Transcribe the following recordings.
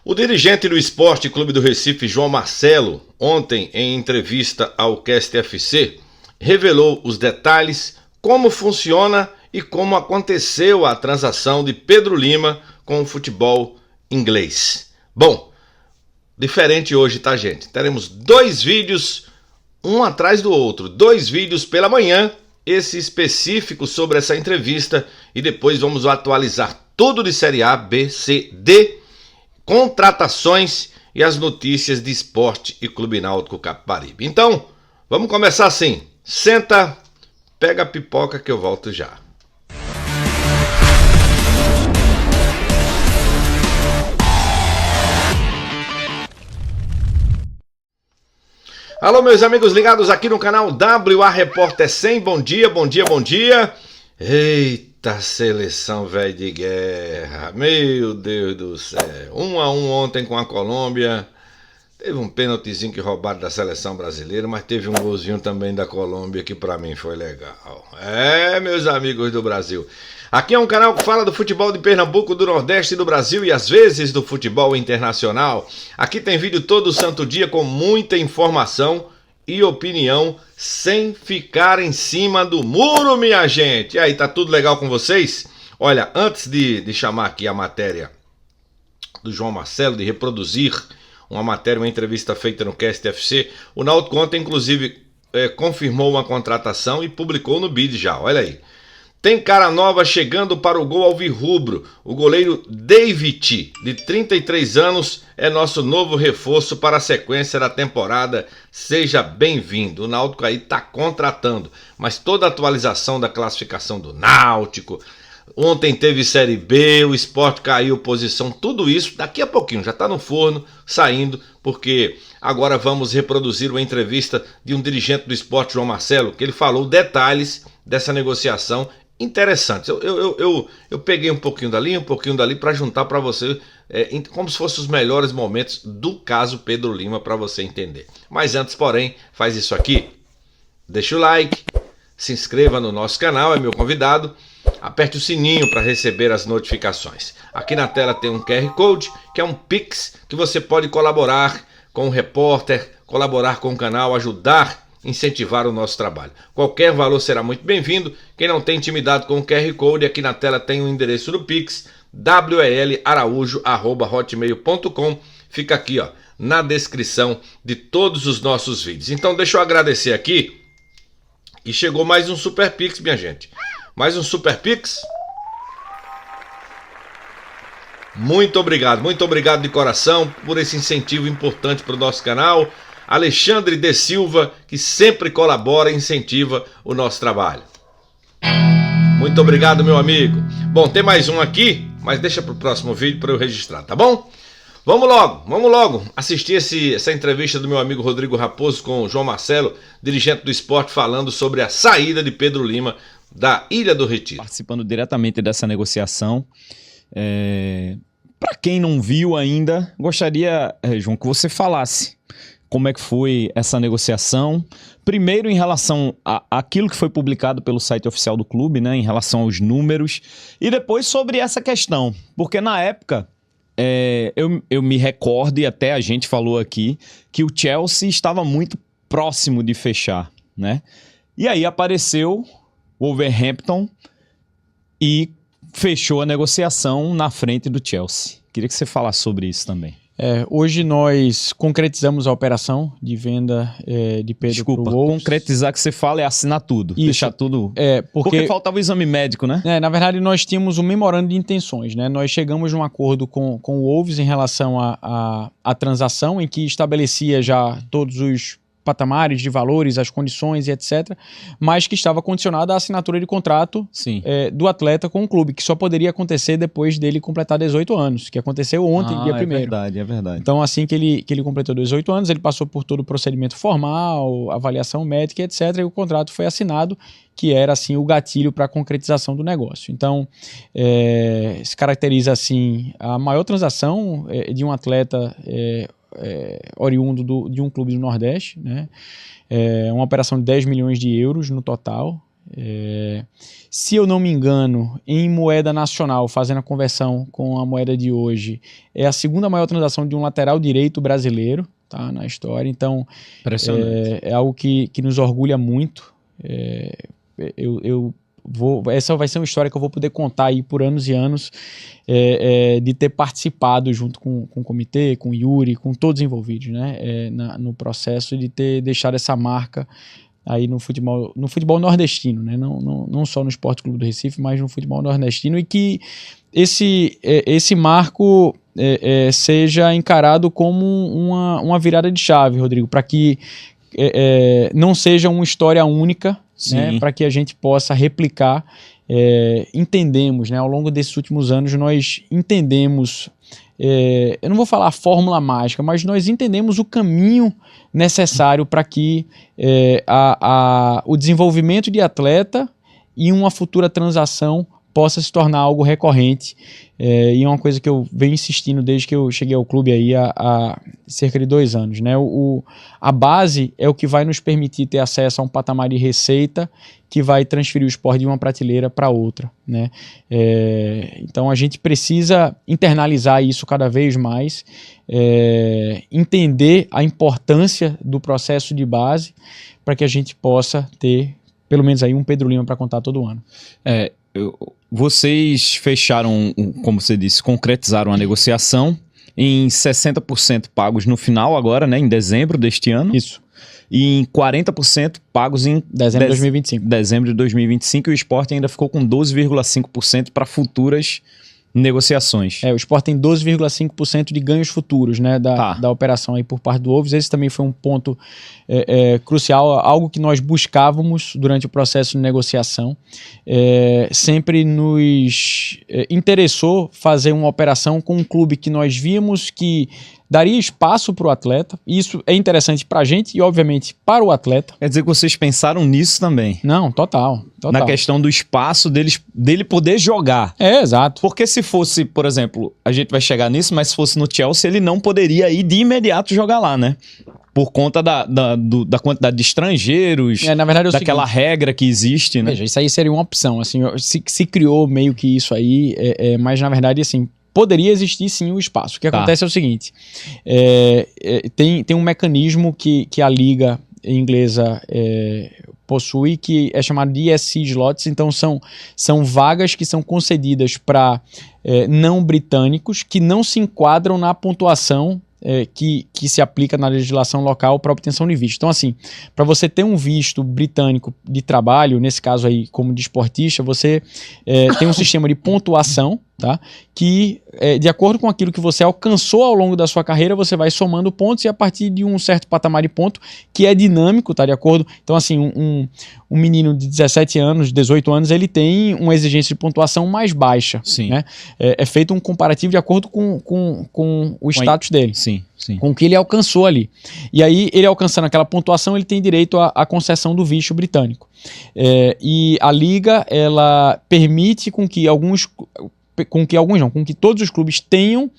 O dirigente do Esporte Clube do Recife, João Marcelo, ontem em entrevista ao Cast FC, revelou os detalhes, como funciona e como aconteceu a transação de Pedro Lima com o futebol inglês. Bom, diferente hoje, tá, gente? Teremos 2 vídeos, um atrás do outro, 2 vídeos pela manhã, esse específico sobre essa entrevista, e depois vamos atualizar tudo de Série A, B, C, D, contratações e as notícias de Esporte e Clube Náutico Capibaribe. Então, vamos começar assim. Senta, pega a pipoca que eu volto já. Alô, meus amigos ligados aqui no canal WA Repórter 100. Bom dia, bom dia, bom dia. Eita, seleção velho de guerra. Meu Deus do céu. 1-1 ontem com a Colômbia. Teve um pênaltizinho que roubaram da seleção brasileira, mas teve um golzinho também da Colômbia que pra mim foi legal. Meus amigos do Brasil. Aqui é um canal que fala do futebol de Pernambuco, do Nordeste e do Brasil e às vezes do futebol internacional. Aqui tem vídeo todo santo dia com muita informação e opinião sem ficar em cima do muro, minha gente. E aí, tá tudo legal com vocês? Olha, antes de chamar aqui a matéria do João Marcelo, de reproduzir uma matéria, uma entrevista feita no Cast FC, o Náutico ontem, inclusive, confirmou uma contratação e publicou no BID já, olha aí. Tem cara nova chegando para o gol alvirrubro. O goleiro David, de 33 anos, é nosso novo reforço para a sequência da temporada. Seja bem-vindo. O Náutico aí está contratando, mas toda a atualização da classificação do Náutico, ontem teve Série B, o Sport caiu posição, tudo isso daqui a pouquinho, já está no forno, saindo, porque agora vamos reproduzir uma entrevista de um dirigente do Sport, João Marcelo, que ele falou detalhes dessa negociação interessantes. Eu peguei um pouquinho dali para juntar para você, como se fossem os melhores momentos do caso Pedro Lima, para você entender. Mas antes, porém, faz isso aqui, deixa o like, se inscreva no nosso canal, é meu convidado, aperte o sininho para receber as notificações. Aqui na tela tem um QR Code, que é um Pix, que você pode colaborar com o repórter, colaborar com o canal, ajudar, incentivar o nosso trabalho. Qualquer valor será muito bem-vindo. Quem não tem intimidade com o QR Code, aqui na tela tem o endereço do Pix, welaraújo@hotmail.com. Fica aqui, ó, na descrição de todos os nossos vídeos. Então deixa eu agradecer aqui, e chegou mais um Super Pix, minha gente. Mais um Super Pix. Muito obrigado de coração por esse incentivo importante para o nosso canal. Alexandre de Silva, que sempre colabora e incentiva o nosso trabalho. Muito obrigado, meu amigo. Bom, tem mais um aqui, mas deixa para o próximo vídeo para eu registrar, tá bom? Vamos logo assistir essa entrevista do meu amigo Rodrigo Raposo com o João Marcelo, dirigente do Sport, falando sobre a saída de Pedro Lima da Ilha do Retiro. Participando diretamente dessa negociação. Para quem não viu ainda, gostaria, João, que você falasse como é que foi essa negociação. Primeiro, em relação àquilo que foi publicado pelo site oficial do clube, né, em relação aos números, e depois sobre essa questão, porque na época, eu me recordo, e até a gente falou aqui, que o Chelsea estava muito próximo de fechar, né? E aí apareceu o Wolverhampton e fechou a negociação na frente do Chelsea. Queria que você falasse sobre isso também. Hoje nós concretizamos a operação de venda de Pedro pro Wolves. Concretizar que você fala é assinar tudo, isso. Deixar tudo... Porque faltava o exame médico, né? Na verdade, nós tínhamos um memorando de intenções, né? Nós chegamos a um acordo com o Wolves em relação à transação, em que estabelecia já todos os patamares de valores, as condições e etc., mas que estava condicionada à assinatura de contrato do atleta com o clube, que só poderia acontecer depois dele completar 18 anos, que aconteceu ontem, dia 1º. É verdade. Então, assim que ele completou 18 anos, ele passou por todo o procedimento formal, avaliação médica, etc., e o contrato foi assinado, que era, assim, o gatilho para a concretização do negócio. Então, se caracteriza, assim, a maior transação de um atleta oriundo de um clube do Nordeste, né? Uma operação de 10 milhões de euros no total, Se eu não me engano, em moeda nacional, fazendo a conversão com a moeda de hoje, é a segunda maior transação de um lateral direito brasileiro, tá, na história. Então, é algo que nos orgulha muito. Essa vai ser uma história que eu vou poder contar aí por anos e anos, de ter participado junto com o comitê, com o Yuri, com todos envolvidos, né, no processo de ter deixado essa marca aí no futebol nordestino, né, não só no Esporte Clube do Recife, mas no futebol nordestino, e que esse marco seja encarado como uma virada de chave, Rodrigo, para que não seja uma história única, né, para que a gente possa replicar. Entendemos, né, ao longo desses últimos anos nós entendemos, eu não vou falar a fórmula mágica, mas nós entendemos o caminho necessário para que o desenvolvimento de atleta e uma futura transação possa se tornar algo recorrente, e é uma coisa que eu venho insistindo desde que eu cheguei ao clube aí há cerca de 2 anos, né? A base é o que vai nos permitir ter acesso a um patamar de receita que vai transferir o esporte de uma prateleira para outra, né? Então a gente precisa internalizar isso cada vez mais, entender a importância do processo de base para que a gente possa ter pelo menos aí um Pedro Lima para contar todo ano. Vocês fecharam, como você disse, concretizaram a negociação em 60% pagos no final agora, né, em dezembro deste ano. Isso. E em 40% pagos em dezembro de 2025. Dezembro de 2025, e o Sport ainda ficou com 12,5% para futuras negociações. O Sport tem 12,5% de ganhos futuros, né, da operação aí por parte do Wolves. Esse também foi um ponto crucial, algo que nós buscávamos durante o processo de negociação. Sempre nos interessou fazer uma operação com um clube que nós vimos que daria espaço para o atleta. Isso é interessante para a gente e, obviamente, para o atleta. Quer dizer que vocês pensaram nisso também? Não, total. Na questão do espaço dele poder jogar. Exato. Porque se fosse, por exemplo, a gente vai chegar nisso, mas se fosse no Chelsea, ele não poderia ir de imediato jogar lá, né? Por conta da quantidade de estrangeiros, na verdade, daquela regra que existe, né? Veja, isso aí seria uma opção. Assim, se criou meio que isso aí, mas na verdade, assim, poderia existir sim o espaço. O que acontece é o seguinte, tem um mecanismo que a liga inglesa possui, que é chamado de ESC slots. Então são vagas que são concedidas para não britânicos que não se enquadram na pontuação que se aplica na legislação local para obtenção de visto. Então, assim, para você ter um visto britânico de trabalho, nesse caso aí como de esportista, você tem um sistema de pontuação, tá? Que, de acordo com aquilo que você alcançou ao longo da sua carreira, você vai somando pontos, e a partir de um certo patamar de ponto, que é dinâmico, tá? De acordo. Então, assim, um menino de 17 anos, 18 anos, ele tem uma exigência de pontuação mais baixa. Sim. Né? É feito um comparativo de acordo com o status dele. Sim. Com o que ele alcançou ali. E aí, ele alcançando aquela pontuação, ele tem direito à concessão do visto britânico. E a liga, ela permite com que todos os clubes tenham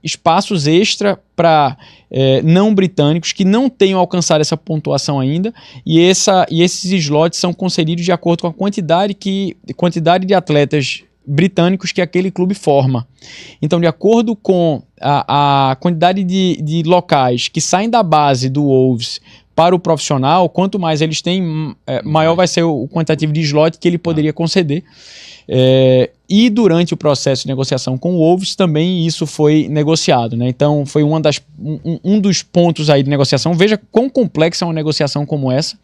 espaços extra para não britânicos que não tenham alcançado essa pontuação ainda, e esses slots são concedidos de acordo com a quantidade de atletas britânicos que aquele clube forma. Então, de acordo com a quantidade de locais que saem da base do Wolves para o profissional, quanto mais eles têm, maior vai ser o quantitativo de slot que ele poderia conceder. E durante o processo de negociação com o Wolves também isso foi negociado, né? Então foi um dos pontos aí de negociação. Veja quão complexa é uma negociação como essa,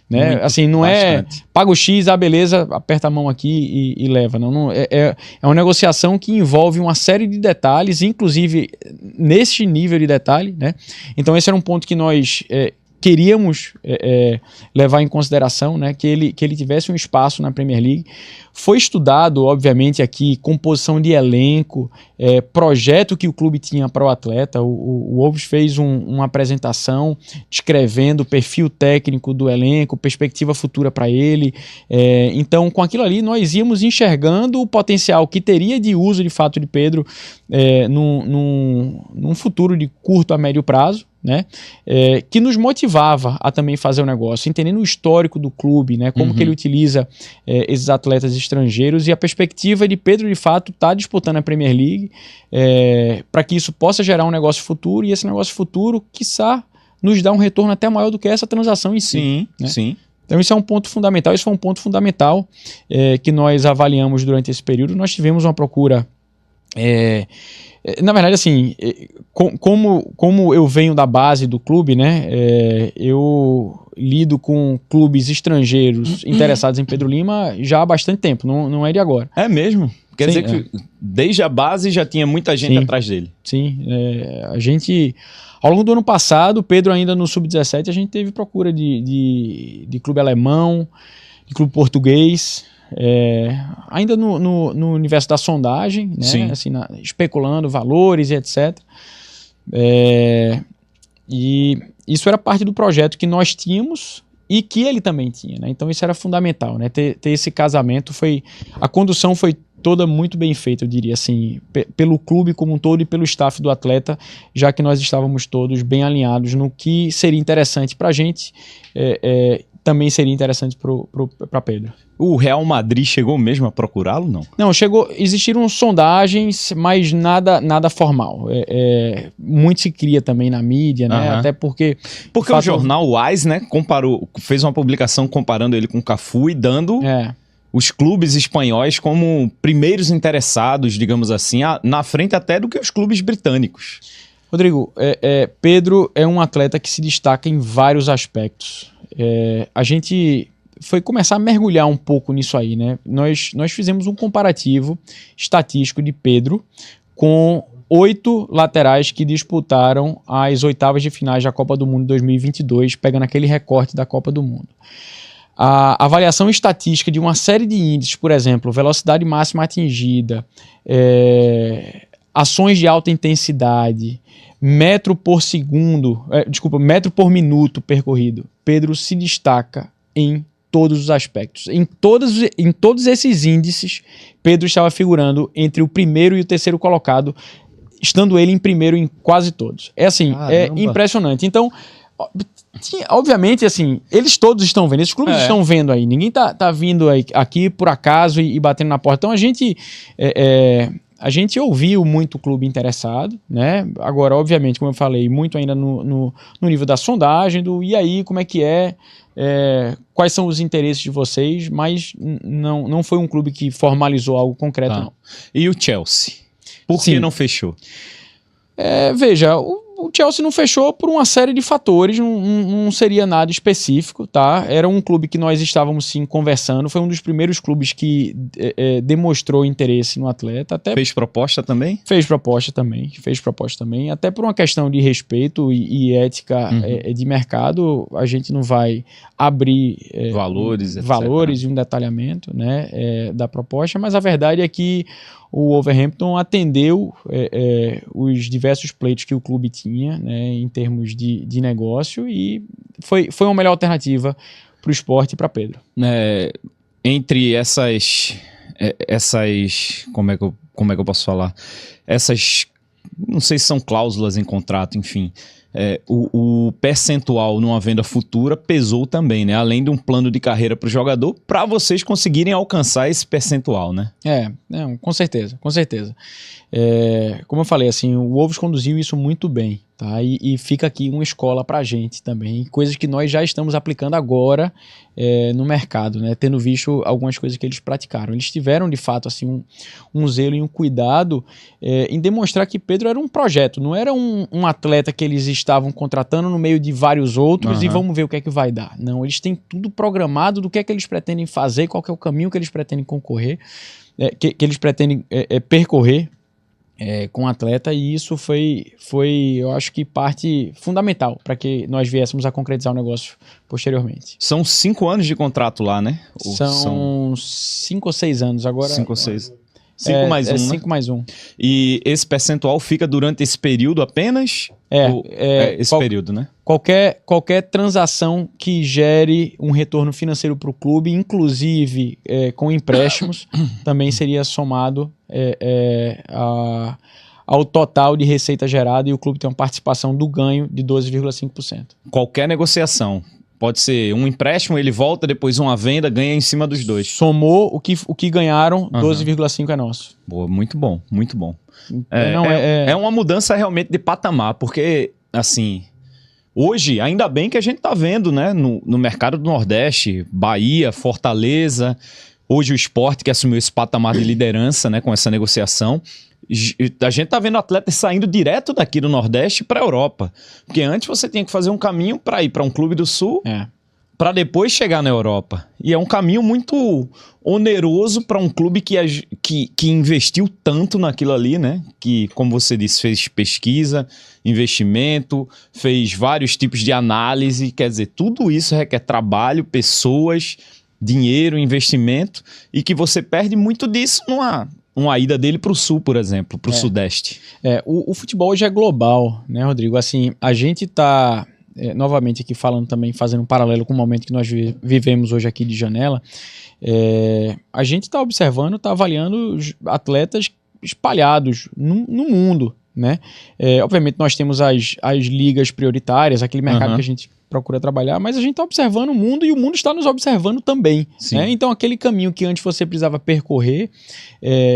né? Muito, assim, não bastante. Paga o X, beleza, aperta a mão aqui e leva. Não, é uma negociação que envolve uma série de detalhes, inclusive nesse nível de detalhe, né? Então esse era um ponto que nós queríamos levar em consideração, né, que ele tivesse um espaço na Premier League. Foi estudado, obviamente, aqui composição de elenco, projeto que o clube tinha para o atleta. O Wolves fez uma apresentação descrevendo o perfil técnico do elenco, perspectiva futura para ele. Então, com aquilo ali, nós íamos enxergando o potencial que teria de uso, de fato, de Pedro num futuro de curto a médio prazo, né? Que nos motivava a também fazer o negócio, entendendo o histórico do clube, né? Como que ele utiliza esses atletas estrangeiros, e a perspectiva de Pedro, de fato, estar disputando a Premier League, para que isso possa gerar um negócio futuro, e esse negócio futuro, quiçá, nos dá um retorno até maior do que essa transação em si. Sim, né? sim. Então isso é um ponto fundamental, isso foi um ponto fundamental que nós avaliamos durante esse período. Nós tivemos uma procura, na verdade, assim, como eu venho da base do clube, né, eu lido com clubes estrangeiros interessados em Pedro Lima já há bastante tempo, não é de agora. É mesmo? Quer Sim, dizer que desde a base já tinha muita gente atrás dele. Sim, a gente... Ao longo do ano passado, Pedro ainda no Sub-17, a gente teve procura de clube alemão, de clube português, ainda no universo da sondagem, né? Assim, especulando valores e etc. E isso era parte do projeto que nós tínhamos e que ele também tinha, né? Então isso era fundamental, né? Ter esse casamento a condução foi toda muito bem feita, eu diria assim, pelo clube como um todo e pelo staff do atleta, já que nós estávamos todos bem alinhados no que seria interessante para a gente, também seria interessante para Pedro. O Real Madrid chegou mesmo a procurá-lo, não? Não, existiram sondagens, mas nada formal. Muito se cria também na mídia, né? Até porque... Porque o jornal Wise, né, fez uma publicação comparando ele com o Cafu e dando... os clubes espanhóis como primeiros interessados, digamos assim, na frente até do que os clubes britânicos. Rodrigo, Pedro é um atleta que se destaca em vários aspectos. A gente foi começar a mergulhar um pouco nisso aí, né? Nós fizemos um comparativo estatístico de Pedro com 8 laterais que disputaram as oitavas de finais da Copa do Mundo 2022, pegando aquele recorte da Copa do Mundo. A avaliação estatística de uma série de índices, por exemplo, velocidade máxima atingida, ações de alta intensidade, metro por minuto percorrido. Pedro se destaca em todos os aspectos. Em todos esses índices, Pedro estava figurando entre o primeiro e o terceiro colocado, estando ele em primeiro em quase todos. Caramba. É impressionante. Então... obviamente, assim, eles todos estão vendo, esses clubes estão vendo aí, ninguém tá vindo aqui por acaso e batendo na porta. Então a gente ouviu muito clube interessado, né? Agora, obviamente, como eu falei, muito ainda no nível da sondagem, e aí, como é que quais são os interesses de vocês, mas não foi um clube que formalizou algo concreto, não. E o Chelsea? Por que não fechou? Veja, o Chelsea não fechou por uma série de fatores, não seria nada específico, tá? Era um clube que nós estávamos sim conversando, foi um dos primeiros clubes que demonstrou interesse no atleta. Fez proposta também? Fez proposta também, até por uma questão de respeito e ética de mercado, a gente não vai abrir valores e um detalhamento, né, da proposta, mas a verdade é que o Wolverhampton atendeu os diversos pleitos que o clube tinha, né, em termos de negócio, e foi uma melhor alternativa para o esporte e para Pedro. Entre essas como é que eu posso falar? Essas, não sei se são cláusulas em contrato, enfim. O percentual numa venda futura pesou também, né? Além de um plano de carreira para o jogador, para vocês conseguirem alcançar esse percentual, né? Com certeza. Como eu falei, assim, o Wolves conduziu isso muito bem, tá? E fica aqui uma escola pra gente também, coisas que nós já estamos aplicando agora no mercado, né? Tendo visto algumas coisas que eles praticaram. Eles tiveram, de fato, assim, um zelo e um cuidado em demonstrar que Pedro era um projeto, não era um atleta que eles estavam contratando no meio de vários outros e vamos ver o que é que vai dar. Não, eles têm tudo programado do que é que eles pretendem fazer, qual que é o caminho que eles pretendem concorrer, que eles pretendem percorrer com o atleta, e isso foi, eu acho que parte fundamental para que nós viéssemos a concretizar o negócio posteriormente. São 5 anos de contrato lá, né? São 5 ou 6 anos agora. 5 ou 6. 5 mais 1, né? 5 mais 1. E esse percentual fica durante esse período apenas? Esse período, né? Qualquer transação que gere um retorno financeiro para o clube, inclusive com empréstimos, também seria somado ao total de receita gerada, e o clube tem uma participação do ganho de 12,5%. Qualquer negociação. Pode ser um empréstimo, ele volta, depois uma venda, ganha em cima dos dois. Somou o que ganharam, 12,5% é nosso. Boa, muito bom, muito bom. É uma mudança realmente de patamar, porque, assim, hoje, ainda bem que a gente tá vendo, né, no mercado do Nordeste, Bahia, Fortaleza, hoje o Sport que assumiu esse patamar de liderança, né, com essa negociação. A gente tá vendo atletas saindo direto daqui do Nordeste para a Europa. Porque antes você tinha que fazer um caminho para ir para um clube do Sul, para depois chegar na Europa. E é um caminho muito oneroso para um clube que investiu tanto naquilo ali, né? Que, como você disse, fez pesquisa, investimento, fez vários tipos de análise. Quer dizer, tudo isso requer trabalho, pessoas, dinheiro, investimento, e que você perde muito disso uma ida dele para o Sul, por exemplo, para o Sudeste. O futebol hoje é global, né, Rodrigo? Assim, a gente está, novamente aqui falando também, fazendo um paralelo com o momento que nós vivemos hoje aqui de janela, a gente está observando, está avaliando os atletas espalhados no mundo, né? Obviamente nós temos as ligas prioritárias, aquele mercado que a gente procura trabalhar, mas a gente está observando o mundo e o mundo está nos observando também, né? Então aquele caminho que antes você precisava percorrer,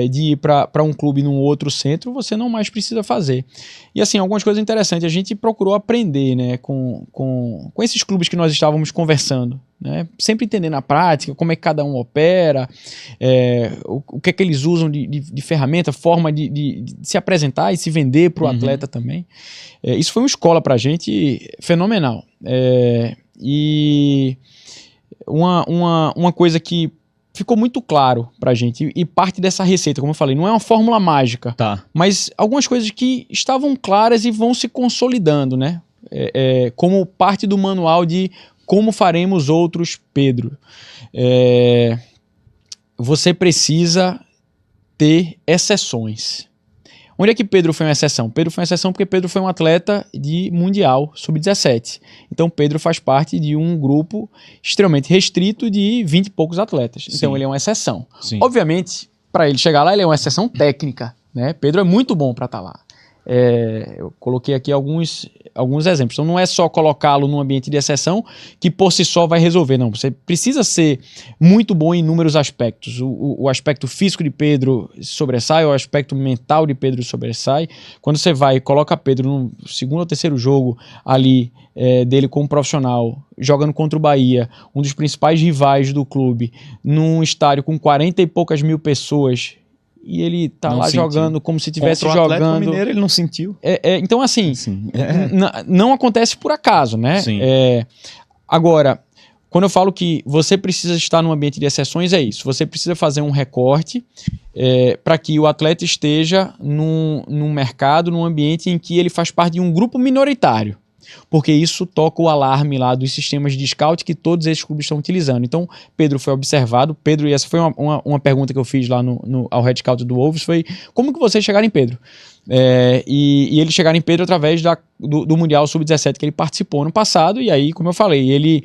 de ir para um clube num outro centro, você não mais precisa fazer. E assim, algumas coisas interessantes, a gente procurou aprender, né, com esses clubes que nós estávamos conversando, né? Sempre entender na prática como é que cada um opera, o que é que eles usam de ferramenta, forma de se apresentar e se vender para o atleta também. Isso foi uma escola para a gente fenomenal. E uma coisa que ficou muito claro pra gente, e parte dessa receita, como eu falei, não é uma fórmula mágica, mas algumas coisas que estavam claras e vão se consolidando, né? Como parte do manual de como faremos outros Pedro. Você precisa ter exceções. Onde é que Pedro foi uma exceção? Pedro foi uma exceção porque Pedro foi um atleta de Mundial Sub-17. Então Pedro faz parte de um grupo extremamente restrito de 20 e poucos atletas. Sim. Então ele é uma exceção. Sim. Obviamente, para ele chegar lá, ele é uma exceção técnica, né? Pedro é muito bom para estar lá. Eu coloquei aqui alguns exemplos. Então não é só colocá-lo num ambiente de exceção que por si só vai resolver, não. Você precisa ser muito bom em inúmeros aspectos. O aspecto físico de Pedro sobressai, o aspecto mental de Pedro sobressai. Quando você vai e coloca Pedro no segundo ou terceiro jogo ali dele como profissional, jogando contra o Bahia, um dos principais rivais do clube, num estádio com 40 e poucas mil pessoas, e ele tá lá jogando como se estivesse jogando. O Atlético Mineiro ele não sentiu. Então assim, não acontece por acaso, né? Agora, quando eu falo que você precisa estar num ambiente de exceções, é isso. Você precisa fazer um recorte para que o atleta esteja num mercado, num ambiente em que ele faz parte de um grupo minoritário. Porque isso toca o alarme lá dos sistemas de scout que todos esses clubes estão utilizando. Então, Pedro foi observado. Pedro, e essa foi uma pergunta que eu fiz lá ao head scout do Wolves, foi como que vocês chegaram em Pedro? E eles chegaram em Pedro através do Mundial Sub-17 que ele participou no passado, e aí, como eu falei, ele...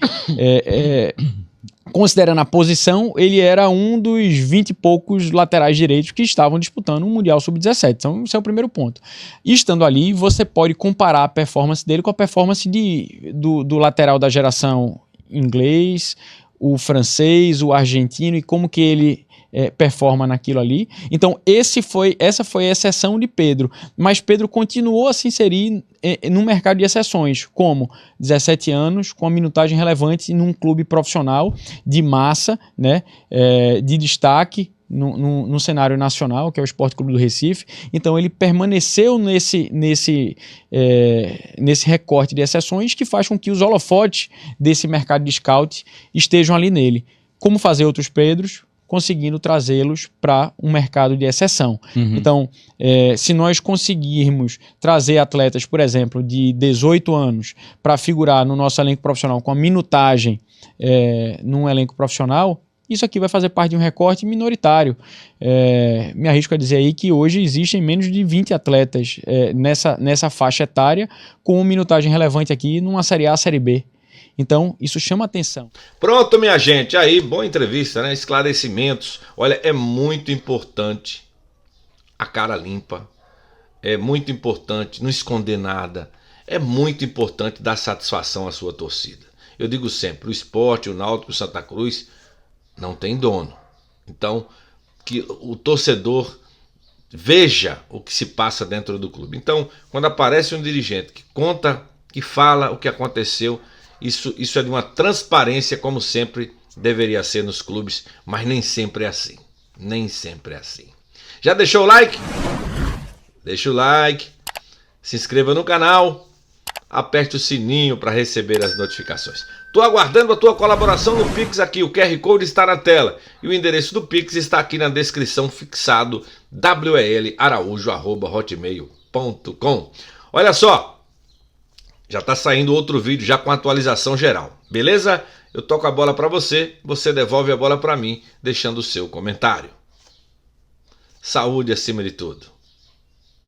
considerando a posição, ele era um dos 20 e poucos laterais direitos que estavam disputando o Mundial Sub-17. Então, esse é o primeiro ponto. E estando ali, você pode comparar a performance dele com a performance do lateral da geração inglês, o francês, o argentino, e como que ele performa naquilo ali. Então, essa foi a exceção de Pedro. Mas Pedro continuou a se inserir no mercado de exceções, como 17 anos, com a minutagem relevante num clube profissional de massa, né, de destaque no cenário nacional, que é o Sport Clube do Recife. Então ele permaneceu nesse recorte de exceções que faz com que os holofotes desse mercado de scout estejam ali nele. Como fazer outros Pedros? Conseguindo trazê-los para um mercado de exceção. Então, se nós conseguirmos trazer atletas, por exemplo, de 18 anos para figurar no nosso elenco profissional com a minutagem num elenco profissional, isso aqui vai fazer parte de um recorte minoritário. Me arrisco a dizer aí que hoje existem menos de 20 atletas nessa faixa etária com minutagem relevante aqui numa Série A, Série B. Então, isso chama atenção. Pronto, minha gente. Aí, boa entrevista, né? Esclarecimentos. Olha, é muito importante a cara limpa. é muito importante não esconder nada. É muito importante dar satisfação à sua torcida. Eu digo sempre, o Sport, o Náutico, o Santa Cruz não tem dono. Então, que o torcedor veja o que se passa dentro do clube. Então, quando aparece um dirigente que conta, que fala o que aconteceu, isso é de uma transparência, como sempre deveria ser nos clubes, mas nem sempre é assim. Nem sempre é assim. Já deixou o like? Deixa o like, se inscreva no canal, aperte o sininho para receber as notificações. Estou aguardando a tua colaboração no Pix aqui, o QR Code está na tela e o endereço do Pix está aqui na descrição fixado, welaraújo@hotmail.com. Olha só, já está saindo outro vídeo já com atualização geral, beleza? Eu toco a bola para você, você devolve a bola para mim, deixando o seu comentário. Saúde acima de tudo.